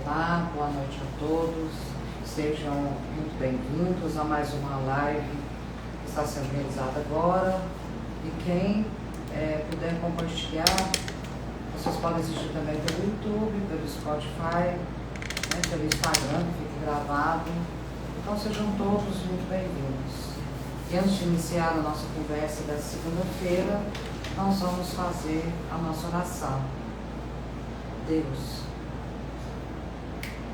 Olá, boa noite a todos. Sejam muito bem-vindos a mais uma live que está sendo realizada agora. E quem puder compartilhar, vocês podem assistir também pelo YouTube, pelo Spotify, pelo Instagram, que fica gravado. Então sejam todos muito bem-vindos. E antes de iniciar a nossa conversa desta segunda-feira, nós vamos fazer a nossa oração. Deus,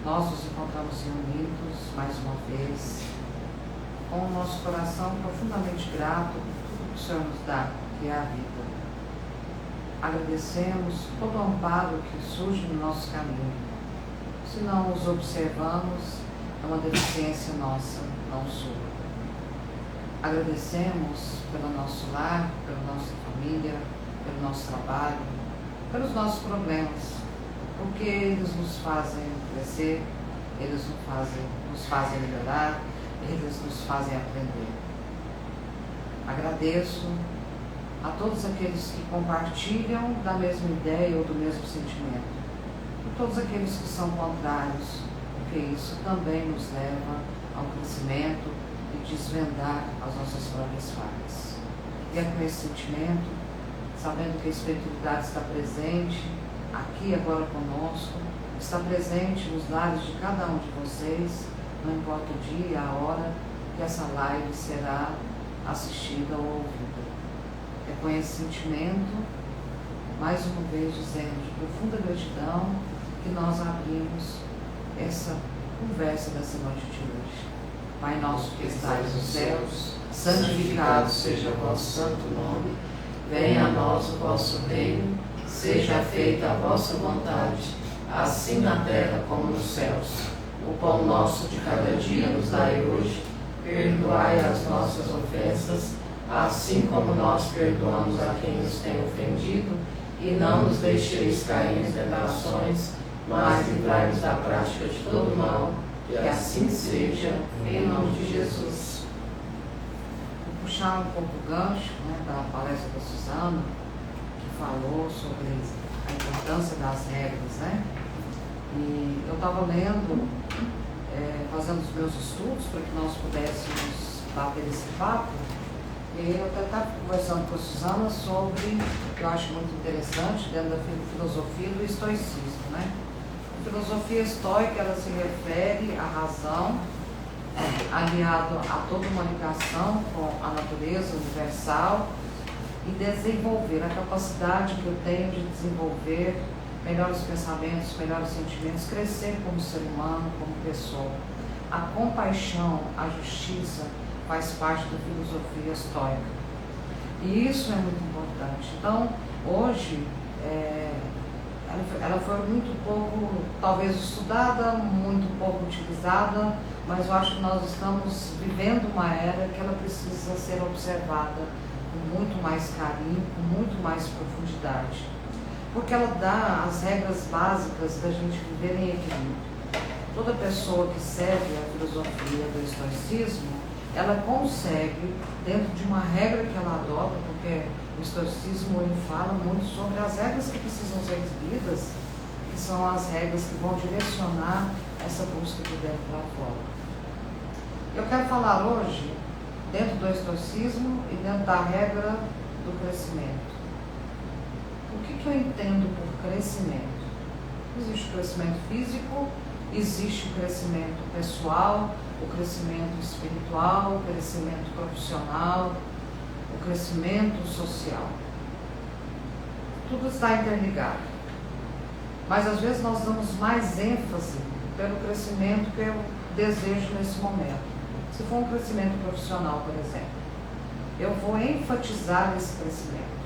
nós nos encontramos reunidos mais uma vez, com o nosso coração profundamente grato por tudo que o Senhor nos dá, que é a vida. Agradecemos todo o amparo que surge no nosso caminho. Se não os observamos, é uma deficiência nossa, não sua. Agradecemos pelo nosso lar, pela nossa família, pelo nosso trabalho, pelos nossos problemas, porque eles nos fazem crescer, eles nos fazem melhorar, eles nos fazem aprender. Agradeço a todos aqueles que compartilham da mesma ideia ou do mesmo sentimento, e todos aqueles que são contrários, porque isso também nos leva ao crescimento e desvendar as nossas próprias falhas. E é com esse sentimento, sabendo que a espiritualidade está presente aqui agora conosco, está presente nos lares de cada um de vocês, não importa o dia, a hora que essa live será assistida ou ouvida. É com esse sentimento, mais uma vez dizendo de profunda gratidão, que nós abrimos essa conversa dessa noite de hoje. Pai nosso que estais nos céus, santificado seja o vosso santo nome, venha a nós o vosso reino, seja feita a vossa vontade, assim na terra como nos céus. O pão nosso de cada dia nos dai hoje, perdoai as nossas ofensas, assim como nós perdoamos a quem nos tem ofendido, e não nos deixeis cair em tentações, mas livrai-nos da prática de todo mal, que assim seja, em nome de Jesus. Vou puxar um pouco o gancho da palestra da Suzana, que falou sobre a importância das regras, E eu estava lendo, fazendo os meus estudos para que nós pudéssemos bater esse papo, e eu até estava conversando com a Suzana sobre, que eu acho muito interessante, dentro da filosofia do estoicismo, A filosofia estoica, ela se refere à razão, aliado a toda uma ligação com a natureza universal, e desenvolver a capacidade que eu tenho de desenvolver melhores pensamentos, melhores sentimentos, crescer como ser humano, como pessoa. A compaixão, a justiça faz parte da filosofia estoica. E isso é muito importante. Então, hoje, ela foi muito pouco, talvez estudada, muito pouco utilizada, mas eu acho que nós estamos vivendo uma era que ela precisa ser observada com muito mais carinho, com muito mais profundidade, porque ela dá as regras básicas da gente viver em equilíbrio. Toda pessoa que segue a filosofia do estoicismo, ela consegue, dentro de uma regra que ela adota, porque o estoicismo ele fala muito sobre as regras que precisam ser seguidas, que são as regras que vão direcionar essa busca de dentro para fora. Eu quero falar hoje dentro do estoicismo e dentro da regra do crescimento. O que eu entendo por crescimento? Existe o crescimento físico, existe o crescimento pessoal, o crescimento espiritual, o crescimento profissional, o crescimento social. Tudo está interligado. Mas às vezes nós damos mais ênfase pelo crescimento que eu desejo nesse momento. Se for um crescimento profissional, por exemplo, eu vou enfatizar esse crescimento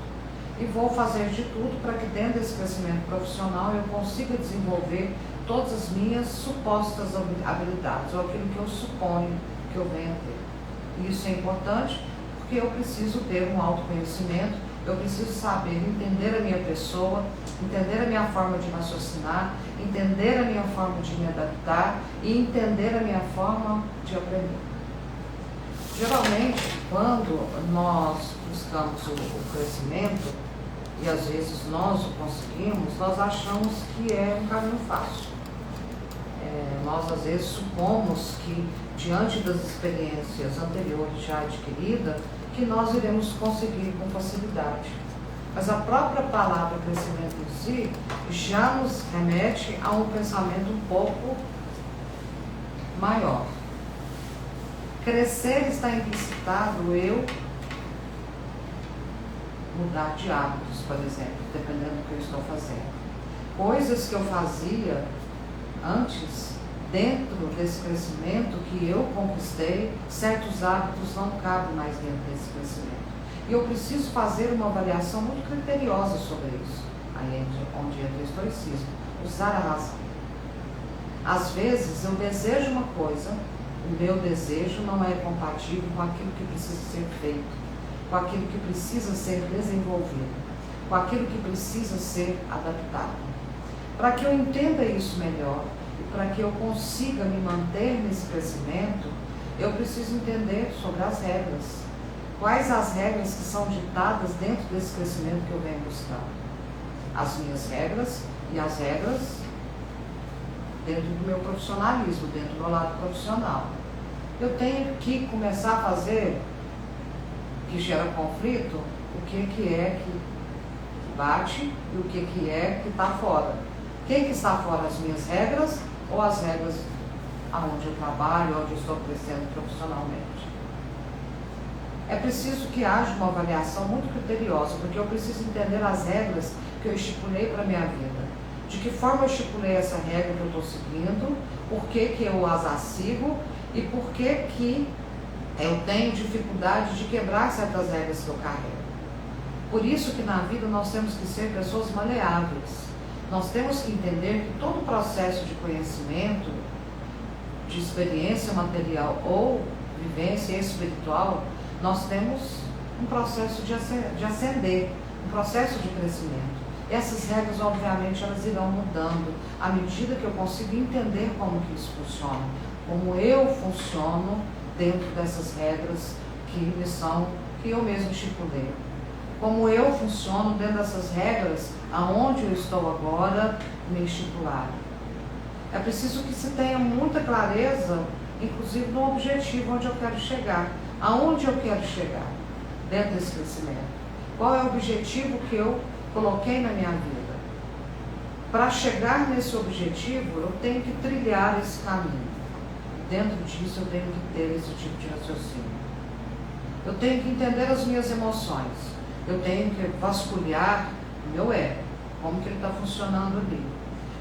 e vou fazer de tudo para que dentro desse crescimento profissional eu consiga desenvolver todas as minhas supostas habilidades, ou aquilo que eu suponho que eu venha ter. E isso é importante porque eu preciso ter um autoconhecimento, eu preciso saber entender a minha pessoa, entender a minha forma de raciocinar, entender a minha forma de me adaptar e entender a minha forma de aprender. Geralmente, quando nós buscamos o crescimento, e às vezes nós o conseguimos, nós achamos que é um caminho fácil. Nós às vezes supomos que, diante das experiências anteriores já adquiridas, que nós iremos conseguir com facilidade. Mas a própria palavra crescimento em si já nos remete a um pensamento um pouco maior. Crescer está implicitado eu mudar de hábitos, por exemplo, dependendo do que eu estou fazendo. Coisas que eu fazia antes, dentro desse crescimento que eu conquistei, certos hábitos não cabem mais dentro desse crescimento. E eu preciso fazer uma avaliação muito criteriosa sobre isso. Aí é onde entra o estoicismo, usar a razão. Às vezes eu desejo uma coisa, o meu desejo não é compatível com aquilo que precisa ser feito, com aquilo que precisa ser desenvolvido, com aquilo que precisa ser adaptado. Para que eu entenda isso melhor e para que eu consiga me manter nesse crescimento, eu preciso entender sobre as regras. Quais as regras que são ditadas dentro desse crescimento que eu venho buscando? As minhas regras e as regras dentro do meu profissionalismo, dentro do meu lado profissional. Eu tenho que começar a fazer que gera conflito, o que é que bate e o que é que está fora. Quem que está fora, as minhas regras ou as regras aonde eu trabalho, onde eu estou crescendo profissionalmente? É preciso que haja uma avaliação muito criteriosa, porque eu preciso entender as regras que eu estipulei para a minha vida. De que forma eu estipulei essa regra que eu estou seguindo, por que eu as sigo e por que eu tenho dificuldade de quebrar certas regras que eu carrego. Por isso que na vida nós temos que ser pessoas maleáveis. Nós temos que entender que todo processo de conhecimento, de experiência material ou vivência espiritual, nós temos um processo de ascender, um processo de crescimento. Essas regras, obviamente, elas irão mudando à medida que eu consigo entender como que isso funciona, como eu funciono dentro dessas regras que eu mesmo estipulei. Como eu funciono dentro dessas regras aonde eu estou agora me estipular. É preciso que se tenha muita clareza, inclusive no objetivo onde eu quero chegar. Aonde eu quero chegar dentro desse crescimento? Qual é o objetivo que eu coloquei na minha vida? Para chegar nesse objetivo, eu tenho que trilhar esse caminho. Dentro disso, eu tenho que ter esse tipo de raciocínio. Eu tenho que entender as minhas emoções. Eu tenho que vasculhar o meu ego, como que ele está funcionando ali.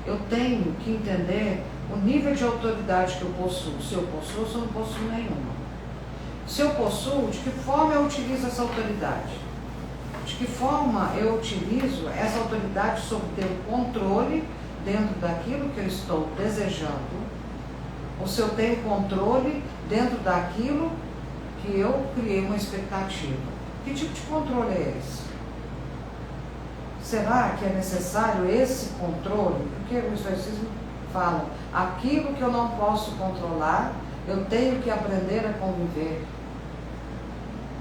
Eu tenho que entender o nível de autoridade que eu possuo. Se eu possuo ou se eu não possuo nenhuma. Se eu possuo, de que forma eu utilizo essa autoridade? De que forma eu utilizo essa autoridade sobre ter o controle dentro daquilo que eu estou desejando? Ou se eu tenho controle dentro daquilo que eu criei uma expectativa? Que tipo de controle é esse? Será que é necessário esse controle? Porque o estoicismo fala, aquilo que eu não posso controlar, eu tenho que aprender a conviver.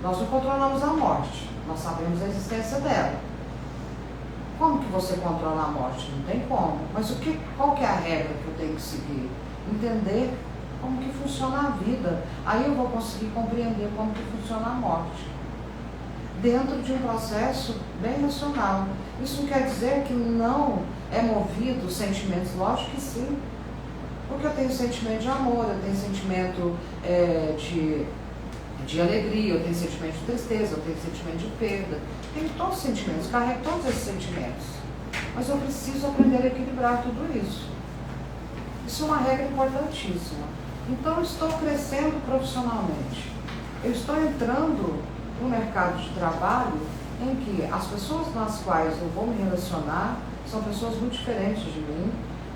Nós não controlamos a morte, nós sabemos a existência dela. Como que você controla a morte? Não tem como. Mas qual que é a regra que eu tenho que seguir? Entender como que funciona a vida. Aí eu vou conseguir compreender como que funciona a morte. Dentro de um processo bem racional. Isso não quer dizer que não é movido sentimentos, lógico que sim. Porque eu tenho sentimento de amor, eu tenho sentimento de alegria, eu tenho sentimento de tristeza, eu tenho sentimento de perda. Tenho todos os sentimentos, carrego todos esses sentimentos. Mas eu preciso aprender a equilibrar tudo isso. Isso é uma regra importantíssima. Então eu estou crescendo profissionalmente. Eu estou entrando no mercado de trabalho em que as pessoas nas quais eu vou me relacionar são pessoas muito diferentes de mim.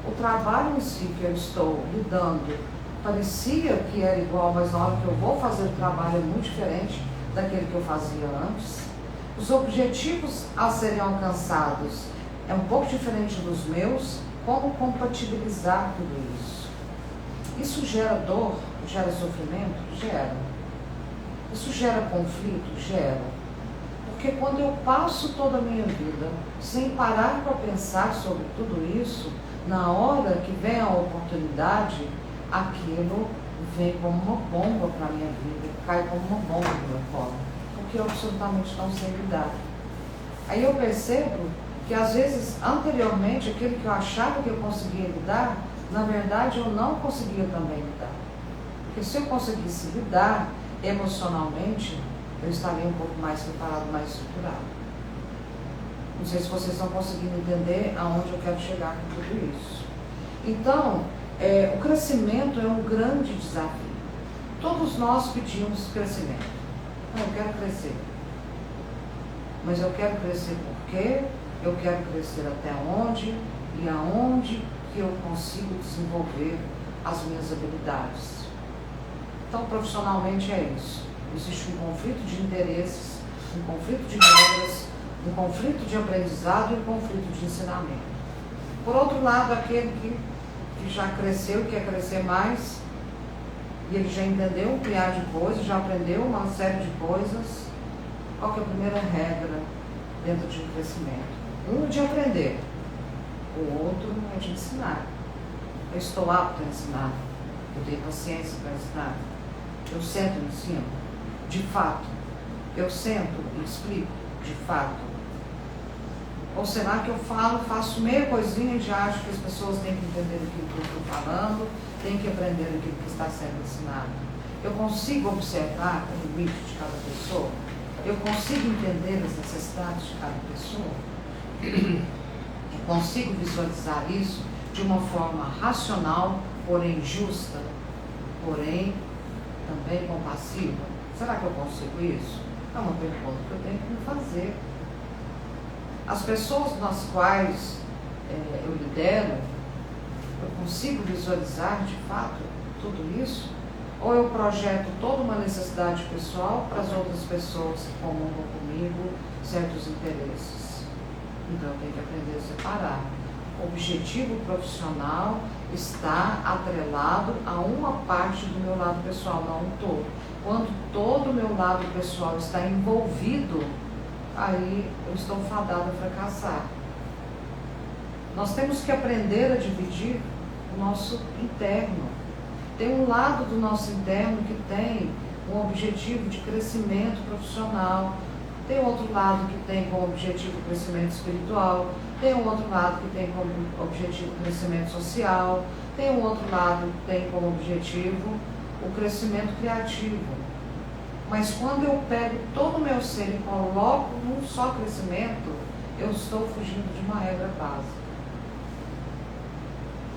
O trabalho em si que eu estou lidando parecia que era igual, mas na hora que eu vou fazer o trabalho é muito diferente daquele que eu fazia antes. Os objetivos a serem alcançados é um pouco diferente dos meus. Como compatibilizar tudo isso? Isso gera dor? Gera sofrimento? Gera. Isso gera conflito? Gera. Porque quando eu passo toda a minha vida sem parar para pensar sobre tudo isso, na hora que vem a oportunidade, aquilo vem como uma bomba para a minha vida, cai como uma bomba no meu colo, porque eu absolutamente não sei lidar. Aí eu percebo que às vezes, anteriormente, aquilo que eu achava que eu conseguia lidar, na verdade eu não conseguia também lidar. Porque se eu conseguisse lidar emocionalmente, eu estaria um pouco mais preparado, mais estruturado. Não sei se vocês estão conseguindo entender aonde eu quero chegar com tudo isso. Então, o crescimento é um grande desafio. Todos nós pedimos crescimento. Eu quero crescer. Mas eu quero crescer por quê? Eu quero crescer até onde e aonde que eu consigo desenvolver as minhas habilidades. Então, profissionalmente é isso. Existe um conflito de interesses, um conflito de regras, um conflito de aprendizado e um conflito de ensinamento. Por outro lado, aquele que já cresceu, quer crescer mais, e ele já entendeu um piar de coisas, já aprendeu uma série de coisas. Qual que é a primeira regra dentro de um crescimento? Um de aprender, o outro é de ensinar. Eu estou apto a ensinar, eu tenho paciência para ensinar, eu sento e ensino, de fato, eu sento e explico, de fato. Ou será que eu faço meia coisinha e já acho que as pessoas têm que entender aquilo que eu estou falando, têm que aprender aquilo que está sendo ensinado? Eu consigo observar o limite de cada pessoa? Eu consigo entender as necessidades de cada pessoa? Eu consigo visualizar isso de uma forma racional, porém justa, porém também compassiva? Será que eu consigo isso? É uma pergunta que eu tenho que me fazer. As pessoas nas quais eu lidero, eu consigo visualizar de fato tudo isso? Ou eu projeto toda uma necessidade pessoal para as outras pessoas que comungam comigo certos interesses? Então eu tenho que aprender a separar. O objetivo profissional está atrelado a uma parte do meu lado pessoal, não um todo. Quando todo o meu lado pessoal está envolvido, aí eu estou fadado a fracassar. Nós temos que aprender a dividir o nosso interno. Tem um lado do nosso interno que tem um objetivo de crescimento profissional, tem outro lado que tem como objetivo o crescimento espiritual, tem um outro lado que tem como objetivo o crescimento social, tem um outro lado que tem como objetivo o crescimento criativo. Mas quando eu pego todo o meu ser e coloco num só crescimento, eu estou fugindo de uma regra básica.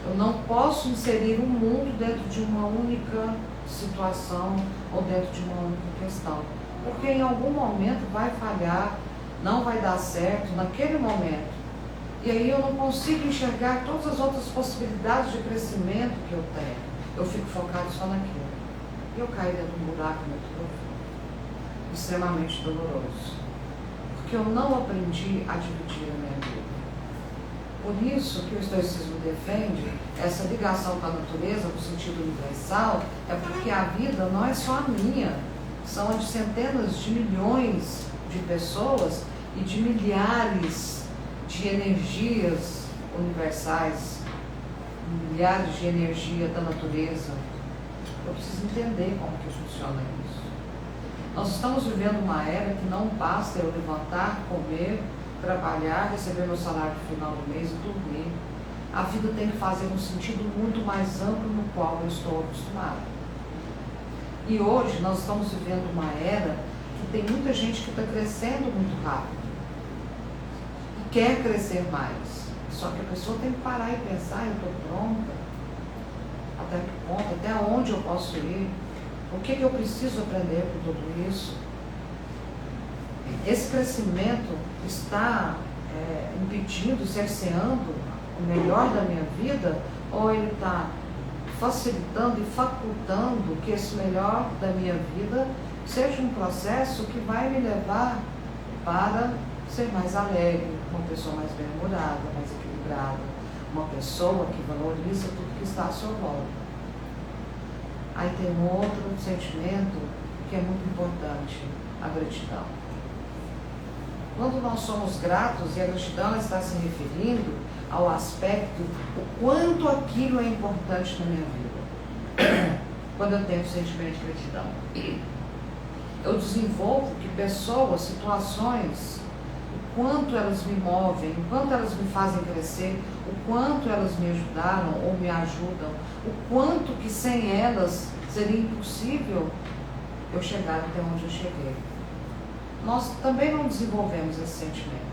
Eu não posso inserir o mundo dentro de uma única situação ou dentro de uma única questão. Porque em algum momento vai falhar, não vai dar certo naquele momento. E aí eu não consigo enxergar todas as outras possibilidades de crescimento que eu tenho. Eu fico focado só naquilo. E eu caio dentro de um buraco muito profundo, extremamente doloroso. Porque eu não aprendi a dividir a minha vida. Por isso que o estoicismo defende essa ligação com a natureza, no sentido universal, é porque a vida não é só a minha, são a de centenas de milhões de pessoas e de milhares de energias universais, milhares de energia da natureza. Eu preciso entender como que funciona isso. Nós estamos vivendo uma era que não basta eu levantar, comer, trabalhar, receber meu salário no final do mês e dormir. A vida tem que fazer um sentido muito mais amplo no qual eu estou acostumado. E hoje nós estamos vivendo uma era que tem muita gente que está crescendo muito rápido e quer crescer mais. Só que a pessoa tem que parar e pensar: eu estou pronta? Até que ponto? Até onde eu posso ir? O que eu preciso aprender com tudo isso? Esse crescimento está impedindo, cerceando o melhor da minha vida, ou ele está facilitando e facultando que esse melhor da minha vida seja um processo que vai me levar para ser mais alegre, uma pessoa mais bem-humorada, mais equilibrada, uma pessoa que valoriza tudo que está à sua volta. Aí tem um outro sentimento que é muito importante, a gratidão. Quando nós somos gratos, e a gratidão está se referindo ao aspecto, o quanto aquilo é importante na minha vida. quando eu tenho sentimento de gratidão? Eu desenvolvo que pessoas, situações, o quanto elas me movem, o quanto elas me fazem crescer, o quanto elas me ajudaram ou me ajudam, o quanto que sem elas seria impossível eu chegar até onde eu cheguei. Nós também não desenvolvemos esse sentimento.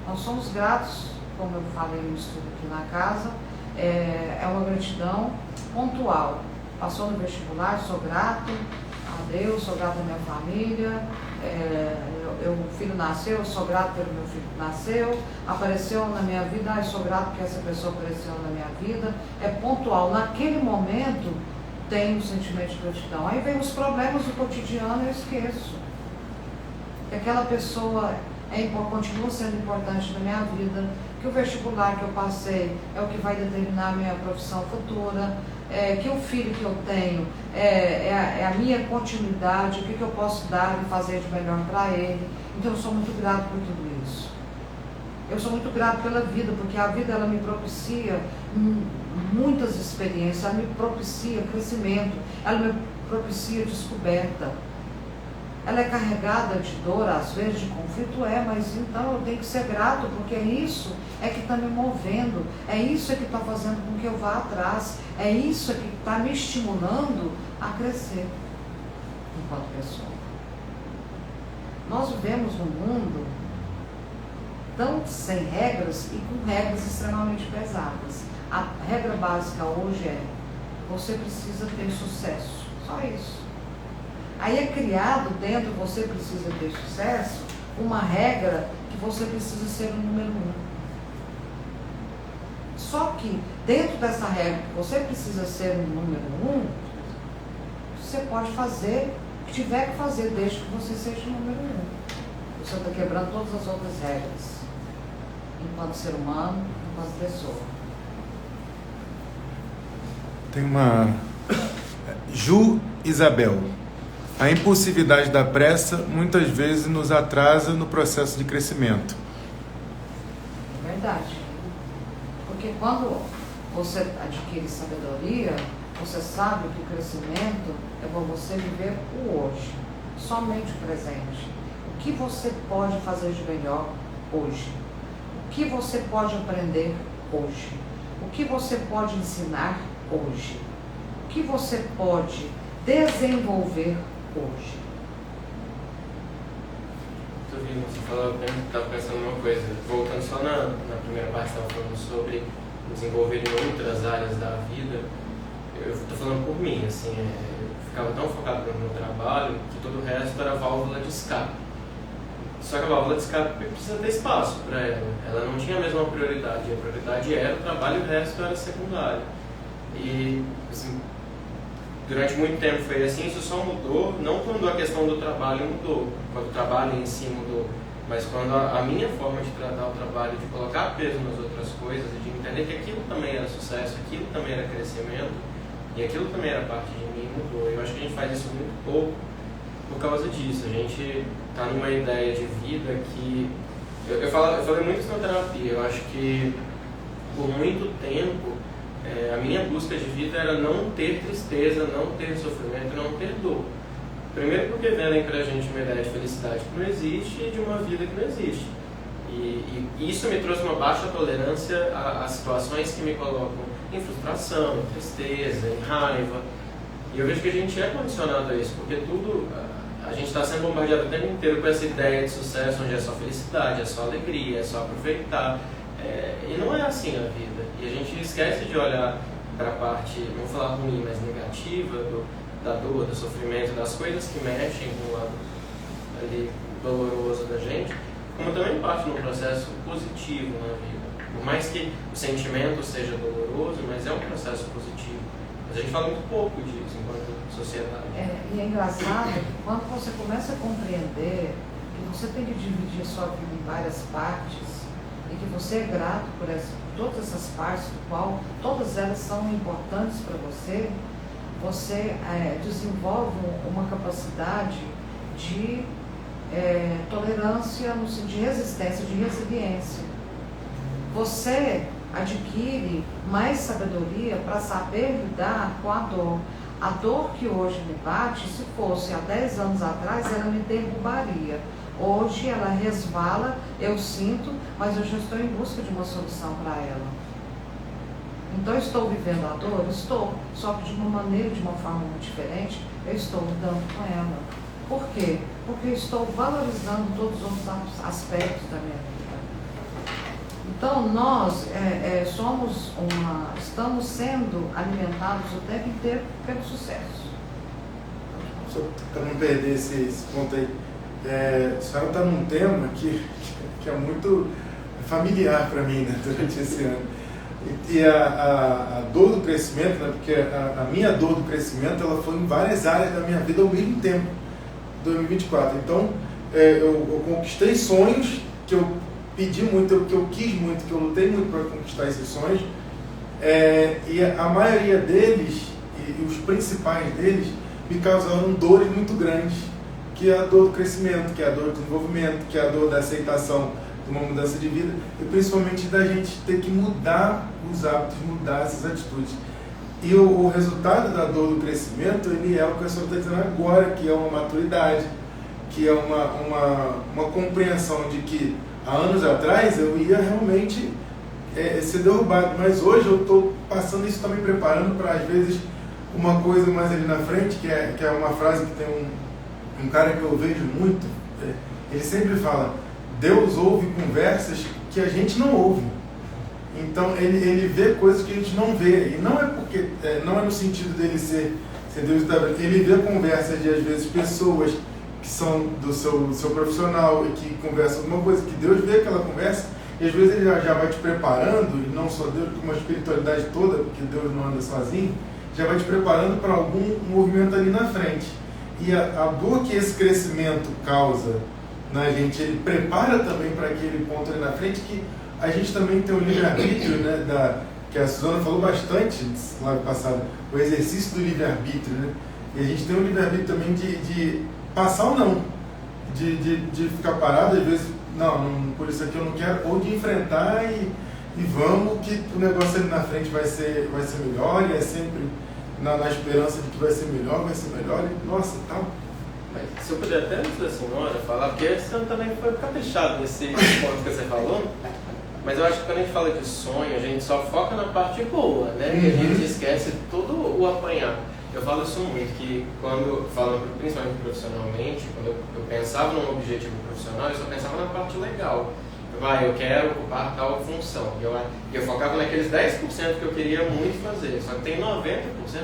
Nós somos gratos, como eu falei no estudo aqui na casa, é uma gratidão pontual. Passou no vestibular, sou grato a Deus, sou grato à minha família, o filho nasceu, sou grato pelo meu filho que nasceu, apareceu na minha vida, sou grato porque essa pessoa apareceu na minha vida. É pontual, naquele momento tenho um sentimento de gratidão. Aí vem os problemas do cotidiano e eu esqueço que aquela pessoa continua sendo importante na minha vida, que o vestibular que eu passei é o que vai determinar a minha profissão futura, que o filho que eu tenho é a minha continuidade, o que eu posso dar e fazer de melhor para ele. Então eu sou muito grato por tudo isso. Eu sou muito grato pela vida, porque a vida ela me propicia muitas experiências, ela me propicia crescimento, ela me propicia descoberta. Ela é carregada de dor, às vezes de conflito, mas então eu tenho que ser grato, porque isso é que está me movendo, é isso é que está fazendo com que eu vá atrás, é isso é que está me estimulando a crescer enquanto pessoa. Nós vivemos num mundo tão sem regras e com regras extremamente pesadas. A regra básica hoje é: você precisa ter sucesso, só isso. Aí é criado dentro, você precisa ter sucesso, uma regra que você precisa ser o número 1. Só que dentro dessa regra que você precisa ser o número 1, você pode fazer o que tiver que fazer desde que você seja o número 1. Você está quebrando todas as outras regras, enquanto ser humano, enquanto pessoa. Tem uma... Ju Isabel. A impulsividade da pressa muitas vezes nos atrasa no processo de crescimento. É verdade. Porque quando você adquire sabedoria, você sabe que o crescimento é para você viver o hoje, somente o presente. O que você pode fazer de melhor hoje? O que você pode aprender hoje? O que você pode ensinar hoje? O que você pode desenvolver hoje? Tô ouvindo você falar, eu estava pensando numa coisa, voltando só na primeira parte, estava falando sobre desenvolver em outras áreas da vida. Eu estou falando por mim, assim, eu ficava tão focado no meu trabalho que todo o resto era válvula de escape. Só que a válvula de escape precisa ter espaço para ela. Ela não tinha a mesma prioridade. A prioridade era o trabalho e o resto era secundário. E, assim, durante muito tempo foi assim. Isso só mudou, não quando a questão do trabalho mudou, quando o trabalho em si mudou, mas quando a minha forma de tratar o trabalho, de colocar peso nas outras coisas, de entender que aquilo também era sucesso, aquilo também era crescimento, e aquilo também era parte de mim, mudou. Eu acho que a gente faz isso muito pouco por causa disso. A gente está numa ideia de vida que... Eu falei muito isso na terapia. Eu acho que por muito tempo a minha busca de vida era não ter tristeza, não ter sofrimento, não ter dor. Primeiro porque vendem pra gente uma ideia de felicidade que não existe e de uma vida que não existe. E isso me trouxe uma baixa tolerância a situações que me colocam em frustração, em tristeza, em raiva. E eu vejo que a gente é condicionado a isso, porque tudo... A gente está sendo bombardeado o tempo inteiro com essa ideia de sucesso, onde é só felicidade, é só alegria, é só aproveitar. E não é assim a vida. E a gente esquece de olhar para a parte, não vou falar ruim, mas negativa, da dor, do sofrimento, das coisas que mexem com o lado ali doloroso da gente, como também parte de um processo positivo na vida. Por mais que o sentimento seja doloroso, mas é um processo positivo. Mas a gente fala muito pouco disso enquanto sociedade. E é engraçado que quando você começa a compreender que você tem que dividir a sua vida em várias partes e que você é grato por todas essas partes, do qual todas elas são importantes para você, você desenvolve uma capacidade de tolerância, no sentido de resistência, de resiliência. Você adquire mais sabedoria para saber lidar com a dor. A dor que hoje me bate, se fosse há 10 anos atrás, ela me derrubaria. Hoje ela resvala, eu sinto, mas eu já estou em busca de uma solução para ela. Então eu estou vivendo a dor? Estou, só que de uma maneira, de uma forma muito diferente, eu estou lidando com ela. Por quê? Porque eu estou valorizando todos os outros aspectos da minha vida. Então nós estamos sendo alimentados o tempo inteiro pelo sucesso. Só para não perder esse ponto aí, a senhora está num tema que é muito familiar para mim, né, durante esse ano. E a dor do crescimento, né, porque a minha dor do crescimento ela foi em várias áreas da minha vida ao mesmo tempo, 2024. Então, eu conquistei sonhos que eu pedi muito, que eu quis muito, que eu lutei muito para conquistar esses sonhos, e a maioria deles, e os principais deles, me causaram dores muito grandes, que é a dor do crescimento, que é a dor do desenvolvimento, que é a dor da aceitação de uma mudança de vida, e principalmente da gente ter que mudar os hábitos, mudar essas atitudes. E o resultado da dor do crescimento, ele é o que a senhora está dizendo agora, que é uma maturidade, que é uma compreensão de que há anos atrás eu ia realmente ser derrubado, mas hoje eu estou passando isso, também preparando para, às vezes, uma coisa mais ali na frente, que é uma frase que tem um cara que eu vejo muito, ele sempre fala: Deus ouve conversas que a gente não ouve. Então ele vê coisas que a gente não vê, e não é porque não é no sentido dele ser Deus, ele vê conversas de, às vezes, pessoas que são do seu profissional e que conversam alguma coisa, que Deus vê aquela conversa, e às vezes ele já vai te preparando, e não só Deus, como a espiritualidade toda, porque Deus não anda sozinho, já vai te preparando para algum movimento ali na frente. E a dor que esse crescimento causa na gente, ele prepara também para aquele ponto ali na frente, que a gente também tem o livre-arbítrio, né, que a Suzana falou bastante lá no passado, o exercício do livre-arbítrio, né? E a gente tem o livre-arbítrio também de passar ou não, de ficar parado, às vezes, não, por isso aqui eu não quero, ou de enfrentar e vamos, que o negócio ali na frente vai ser melhor, e é sempre na esperança de que vai ser melhor, e nossa, tal. Mas se eu puder até antes da senhora falar, porque você também foi caprichado nesse ponto que você falou, mas eu acho que quando a gente fala de sonho, a gente só foca na parte boa, né? E a gente esquece todo o apanhar. Eu falo isso muito, que quando, falando principalmente profissionalmente, quando eu pensava num objetivo profissional, eu só pensava na parte legal. Eu quero ocupar tal função. E eu focava naqueles 10% que eu queria muito fazer. Só que tem 90%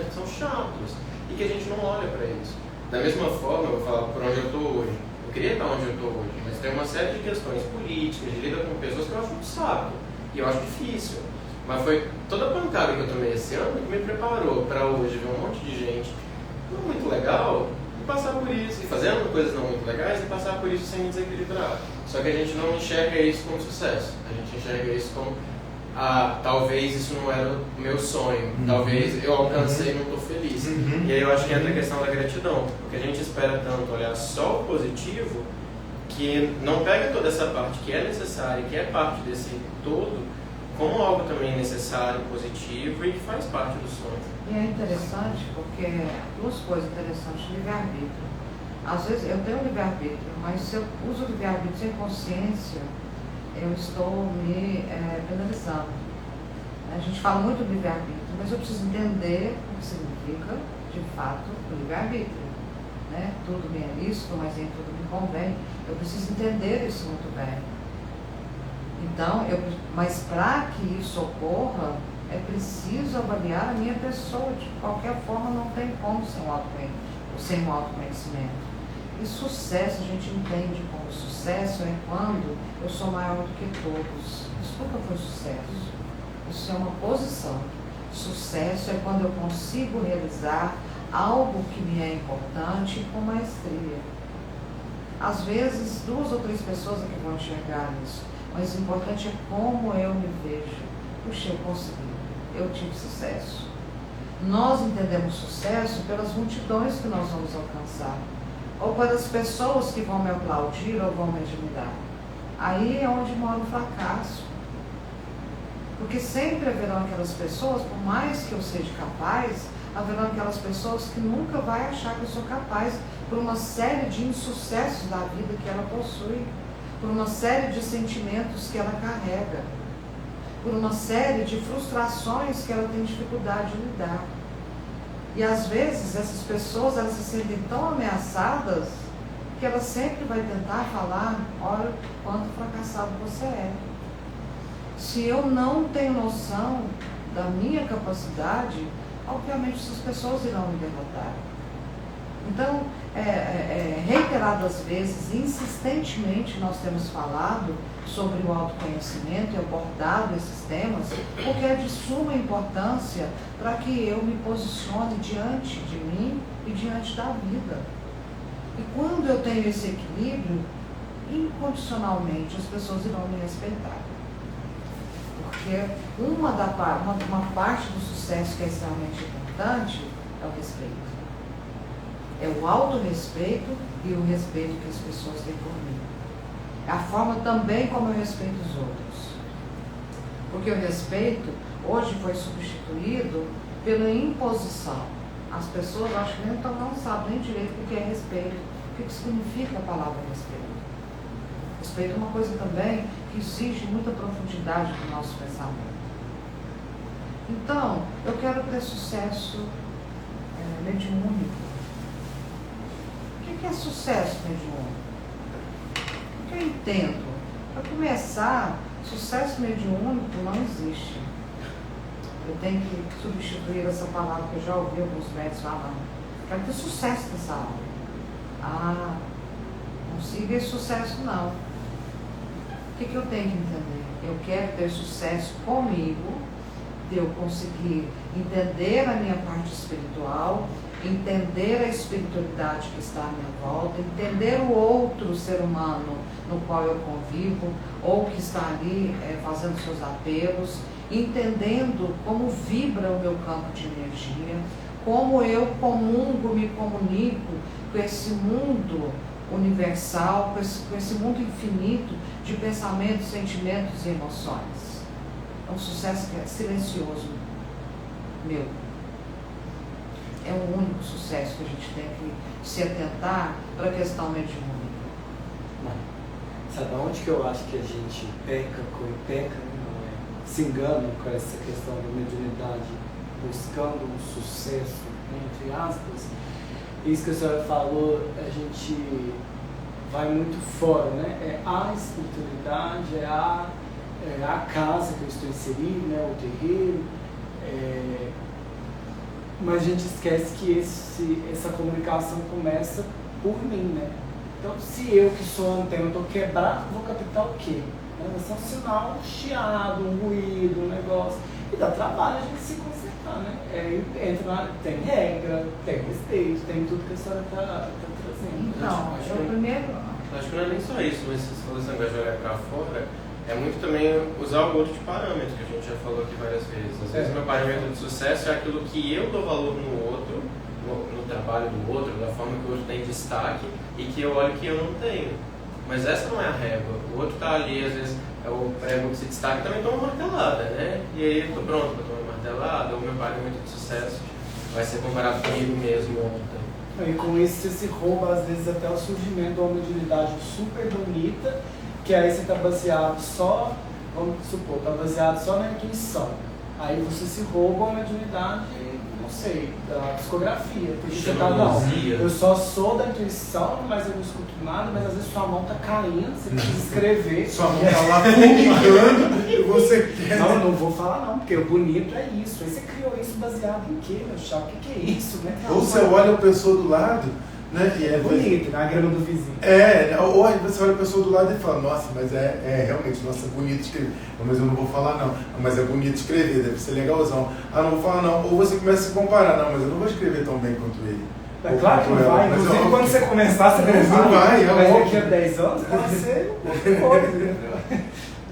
que são chatos e que a gente não olha para isso. Da mesma forma, eu vou falar por onde eu estou hoje. Eu queria estar onde eu estou hoje, mas tem uma série de questões políticas, de lidar com pessoas que eu acho um saco. E eu acho difícil. Mas foi toda a pancada que eu tomei esse ano que me preparou para hoje ver um monte de gente não muito legal e passar por isso, e fazendo coisas não muito legais e passar por isso sem me desequilibrar. Só que a gente não enxerga isso como sucesso. A gente enxerga isso como talvez isso não era o meu sonho, talvez eu alcancei e não estou feliz. E aí eu acho que entra a questão da gratidão, porque a gente espera tanto olhar só o positivo, que não pega toda essa parte que é necessária, que é parte desse todo, como algo também necessário, positivo e que faz parte do sonho. E é interessante porque duas coisas interessantes: livre-arbítrio. Às vezes eu tenho livre-arbítrio, mas se eu uso o livre-arbítrio sem consciência, eu estou me penalizando. A gente fala muito do livre-arbítrio, mas eu preciso entender o que significa, de fato, o livre-arbítrio. Né? Tudo me é lícito, mas nem tudo me convém. Eu preciso entender isso muito bem. Então, mas para que isso ocorra, é preciso avaliar a minha pessoa. De qualquer forma, não tem como sem um autoconhecimento. E sucesso, a gente entende como sucesso é quando eu sou maior do que todos. Isso nunca foi sucesso. Isso é uma posição. Sucesso é quando eu consigo realizar algo que me é importante com maestria. Às vezes, 2 ou 3 pessoas aqui vão enxergar isso. Mas o importante é como eu me vejo. Puxa, eu consegui, eu tive sucesso. Nós entendemos sucesso pelas multidões que nós vamos alcançar, ou pelas pessoas que vão me aplaudir ou vão me admirar. Aí é onde mora o fracasso. Porque sempre haverão aquelas pessoas, por mais que eu seja capaz, haverão aquelas pessoas que nunca vai achar que eu sou capaz por uma série de insucessos da vida que ela possui, por uma série de sentimentos que ela carrega, por uma série de frustrações que ela tem dificuldade de lidar. E às vezes essas pessoas, elas se sentem tão ameaçadas que ela sempre vai tentar falar: olha quanto fracassado você é. Se eu não tenho noção da minha capacidade, obviamente essas pessoas irão me derrotar. Então, reiteradas vezes, insistentemente, nós temos falado sobre o autoconhecimento e abordado esses temas, porque é de suma importância para que eu me posicione diante de mim e diante da vida. E quando eu tenho esse equilíbrio, incondicionalmente as pessoas irão me respeitar. Porque uma parte do sucesso que é extremamente importante é o respeito. É o autorrespeito e o respeito que as pessoas têm por mim. É a forma também como eu respeito os outros. Porque o respeito hoje foi substituído pela imposição. As pessoas acho que não sabem nem direito o que é respeito, o que significa a palavra respeito. Respeito é uma coisa também que exige muita profundidade do nosso pensamento. Então, eu quero ter sucesso mediúnico. O que é sucesso mediúnico? O que eu entendo? Para começar, sucesso mediúnico não existe. Eu tenho que substituir essa palavra que eu já ouvi alguns médicos falando. Quero ter sucesso nessa aula. Não siga esse sucesso não. O que eu tenho que entender? Eu quero ter sucesso comigo, de eu conseguir entender a minha parte espiritual, entender a espiritualidade que está à minha volta, entender o outro ser humano no qual eu convivo, ou que está ali fazendo seus apelos, entendendo como vibra o meu campo de energia, como eu comungo, me comunico com esse mundo universal, com esse mundo infinito de pensamentos, sentimentos e emoções. É um sucesso que é silencioso meu. É o único sucesso que a gente tem que se atentar para a questão mediúnica. Sabe onde que eu acho que a gente se engana com essa questão da mediunidade, buscando um sucesso, entre aspas? Isso que a senhora falou, a gente vai muito fora, né? É a espiritualidade, é a casa que eu estou inserido, né? O terreiro. Mas a gente esquece que essa comunicação começa por mim, né? Então, se eu que sou antena estou quebrado, vou captar o quê? Vai ser um sinal, um chiado, um ruído, um negócio. E dá trabalho a gente se consertar, né? Tem regra, tem respeito, tem tudo que a senhora está trazendo. Então, acho que não é nem só isso, mas se for esse negócio de olhar para fora, é muito também usar o outro de parâmetro, que a gente já falou aqui várias vezes. Às vezes meu parâmetro de sucesso é aquilo que eu dou valor no outro, no trabalho do outro, da forma que o outro tem destaque, e que eu olho que eu não tenho. Mas essa não é a régua. O outro está ali, às vezes é o prego que se destaca, também toma uma martelada, né? E aí eu estou pronto para tomar uma martelada, o meu parâmetro de sucesso vai ser comparado comigo mesmo ontem. E com isso você se rouba, às vezes, até o surgimento de uma mediunidade super bonita, que aí você está baseado só, vamos supor, está baseado só na intuição. Aí você se rouba uma mediunidade, não sei, da psicografia. Porque você está, não, eu só sou da intuição, mas eu não escuto nada, mas às vezes sua mão está caindo, você precisa escrever. Sua mão está lá publicando e você quer... Não vou falar não, porque o bonito é isso. Aí você criou isso baseado em quê, meu chá? O que é isso, né? Ou você olha a pessoa do lado, né? E é bonito, na grama do vizinho. Ou aí você olha a pessoa do lado e fala, nossa, mas realmente, nossa, bonito escrever. Mas eu não vou falar não. Mas é bonito escrever, deve ser legalzão. Não vou falar não. Ou você começa a se comparar, não, mas eu não vou escrever tão bem quanto ele. É claro que não vai, inclusive quando você começar, você não vai. Mas daqui a 10 anos pode ser outra coisa.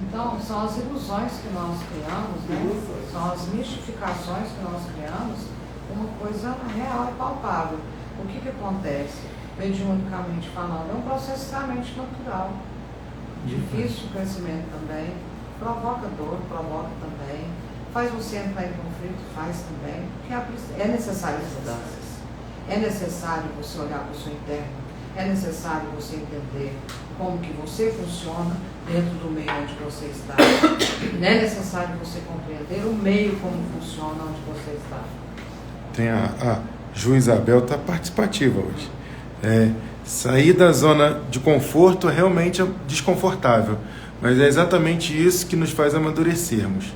Então, são as ilusões que nós criamos, né? São as mistificações que nós criamos, uma coisa real e palpável. O que acontece, mediunicamente falando? É um processo extremamente natural. Difícil o crescimento também, provoca dor, provoca também Faz você entrar em conflito? Faz também, porque é necessário as mudanças. É necessário você olhar para o seu interno. É necessário você entender como que você funciona dentro do meio onde você está. É necessário você compreender o meio como funciona onde você está. Tem a Ju Isabel está participativa hoje. Sair da zona de conforto realmente é desconfortável, mas é exatamente isso que nos faz amadurecermos.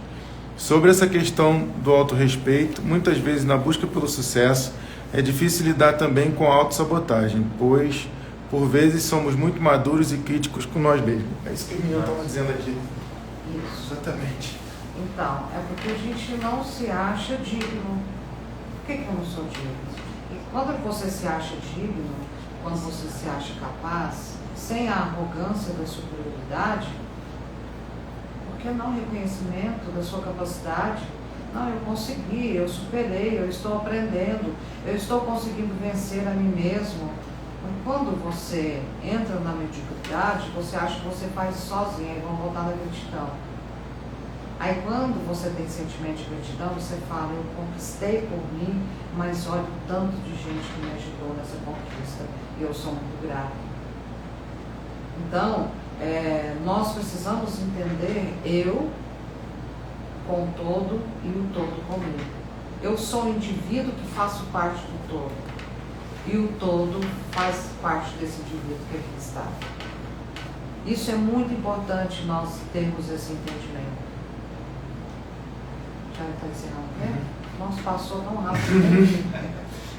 Sobre essa questão do autorrespeito, muitas vezes na busca pelo sucesso, é difícil lidar também com a autossabotagem, pois, por vezes, somos muito maduros e críticos com nós mesmos. É isso que o menino estava dizendo aqui. Isso. Exatamente. Então, é porque a gente não se acha digno. Por que eu não sou digno? E quando você se acha digno, quando você se acha capaz, sem a arrogância da superioridade, por que não reconhecimento da sua capacidade? Não, eu consegui, eu superei, eu estou aprendendo, eu estou conseguindo vencer a mim mesmo. Quando você entra na mediocridade, você acha que você faz sozinho, aí vão voltar na gratidão. Aí quando você tem sentimento de gratidão, você fala, eu conquistei por mim, mas olha o tanto de gente que me ajudou nessa conquista, e eu sou muito grato. Então, nós precisamos entender eu com o todo e o todo comigo. Eu sou um indivíduo que faço parte do todo. E o todo faz parte desse indivíduo que aqui está. Isso é muito importante nós termos esse entendimento. Já está encerrando o tempo? Nossa, passou tão rápido.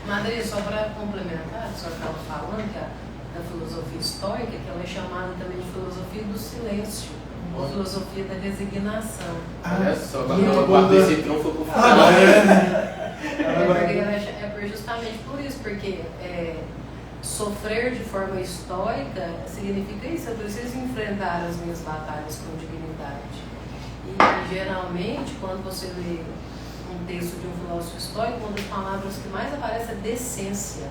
Madre, só para complementar, a senhora estava falando que a filosofia estoica, que ela é chamada também de filosofia do silêncio, ou filosofia da resignação. Olha só, quando guarda esse trunfo pro final. É justamente por isso, porque sofrer de forma estoica significa isso, eu preciso enfrentar as minhas batalhas com dignidade. E geralmente, quando você lê um texto de um filósofo estoico, uma das palavras que mais aparece é decência.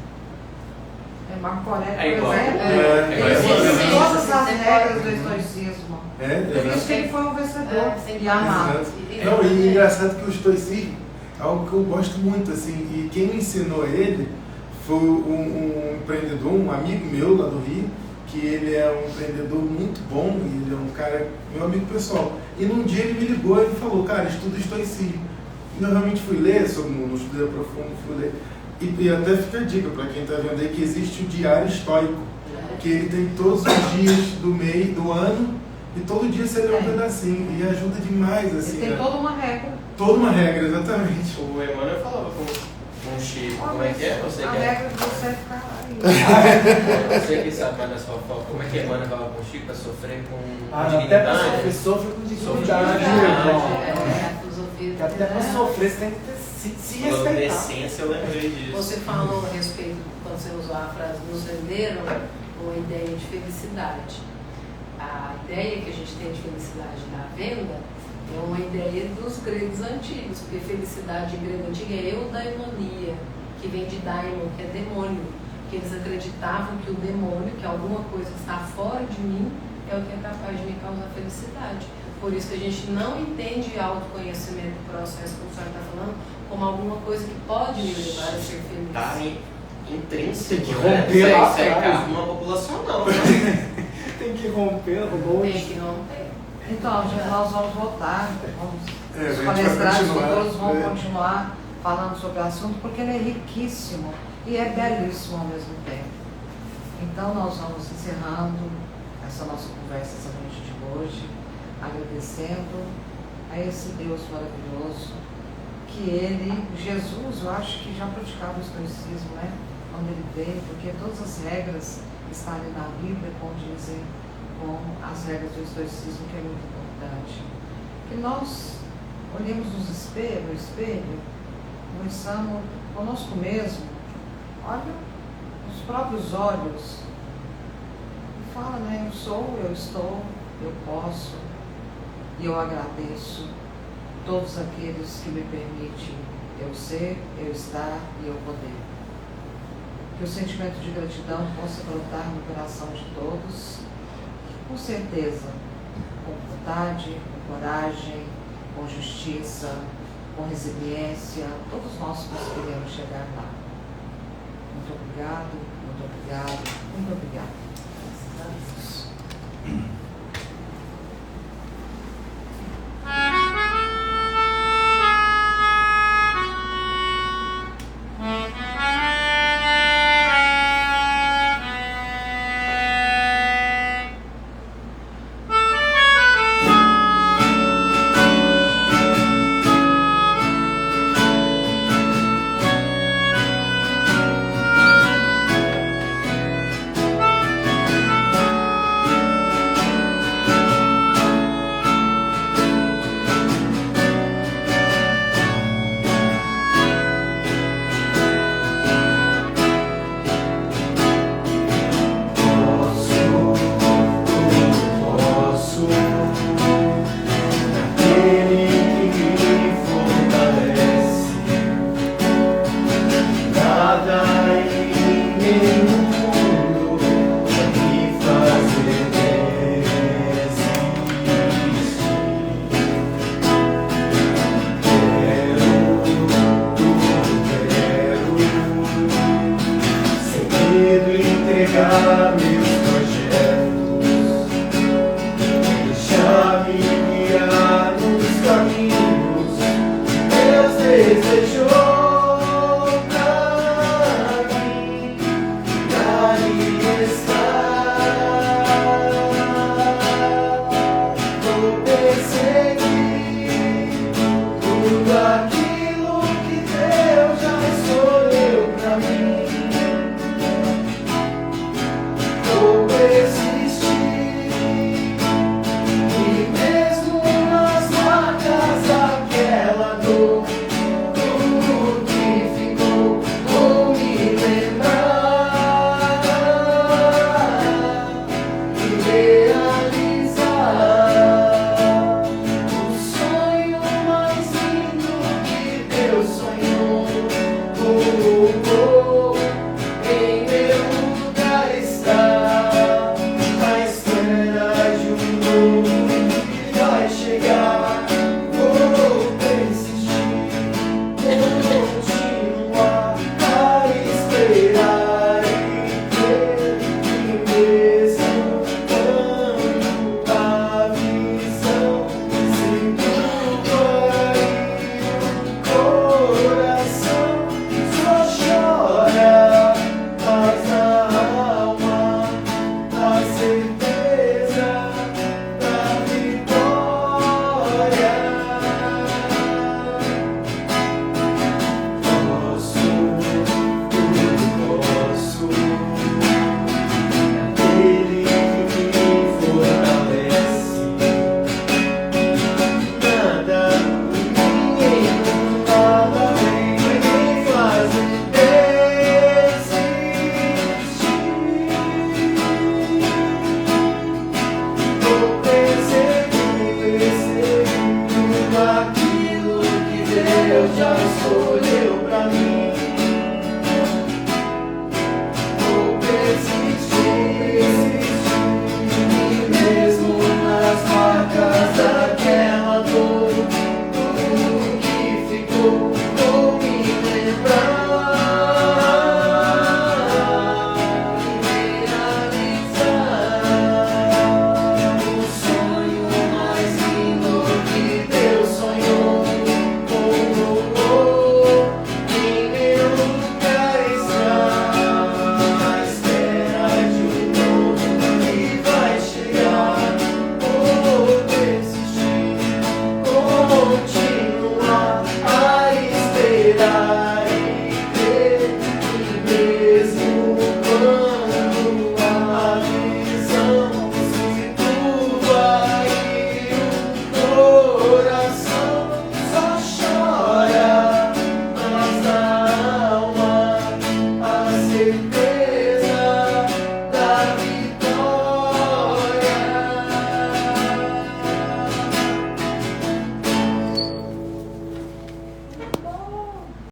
Marco Aurélio, É igual. por exemplo, Sim, todas as sim, regras do estoicismo. Por isso que ele foi um vencedor e amado. Não, e engraçado que o estoicismo é algo que eu gosto muito, assim, e quem me ensinou ele foi um empreendedor, um amigo meu lá do Rio, que ele é um empreendedor muito bom, e ele é um cara, meu amigo pessoal. E num dia ele me ligou e falou, cara, estuda estoicismo. E eu realmente fui ler, não estudei a profundo, fui ler. E até fica a dica para quem está vendo aí que existe o diário estoico, que ele tem todos os dias do mês, do ano, e todo dia você lê um pedacinho, e ajuda demais, assim. Ele tem toda uma regra. Toda uma regra, exatamente. O Emmanuel falava com o Chico, como é que é? Você a que regra de você ficar aí. Você que sabe mais da sua foto, como é que Emmanuel falava com o Chico para sofrer com Até dignidade? para sofrer, sofre com dignidade, dignidade. irmão. A filosofia Que até para sofrer você tem que se Falando de respeitar. essência, eu lembrei disso. Você falou a respeito, quando você usou a frase, nos venderam uma ideia de felicidade. A ideia que a gente tem de felicidade na venda é uma ideia dos gregos antigos, porque felicidade em grego antigo é eudaimonia, que vem de daimon, que é demônio. Que eles acreditavam que o demônio, que alguma coisa que está fora de mim, é o que é capaz de me causar felicidade. Por isso que a gente não entende autoconhecimento do processo, como o senhor está falando, como alguma coisa que pode me levar a ser feliz. Tá intrínseco, Tem que né? romper lá Isso é atrás. karma populacional, né? Tem que romper Tem que romper. Então, gente, nós vamos votar, A os gente vai palestrantes continuar. todos vão continuar falando sobre o assunto, porque ele é riquíssimo e é belíssimo ao mesmo tempo. Então, nós vamos encerrando essa nossa conversa essa noite de hoje, agradecendo a esse Deus maravilhoso, que ele, Jesus, eu acho que já praticava o estoicismo, né? Quando ele veio, porque todas as regras que estão ali na Bíblia condizem com as regras do estoicismo, que é muito importante. Que nós olhemos no espelho, conversamos conosco mesmo, olha os próprios olhos, e fala, né? Eu sou, eu estou, eu posso, e eu agradeço todos aqueles que me permitem eu ser, eu estar e eu poder. Que o sentimento de gratidão possa brotar no coração de todos, com certeza, com vontade, com coragem com justiça, com resiliência, todos nós conseguiremos chegar lá. Muito obrigado, muito obrigado, muito obrigado. Nada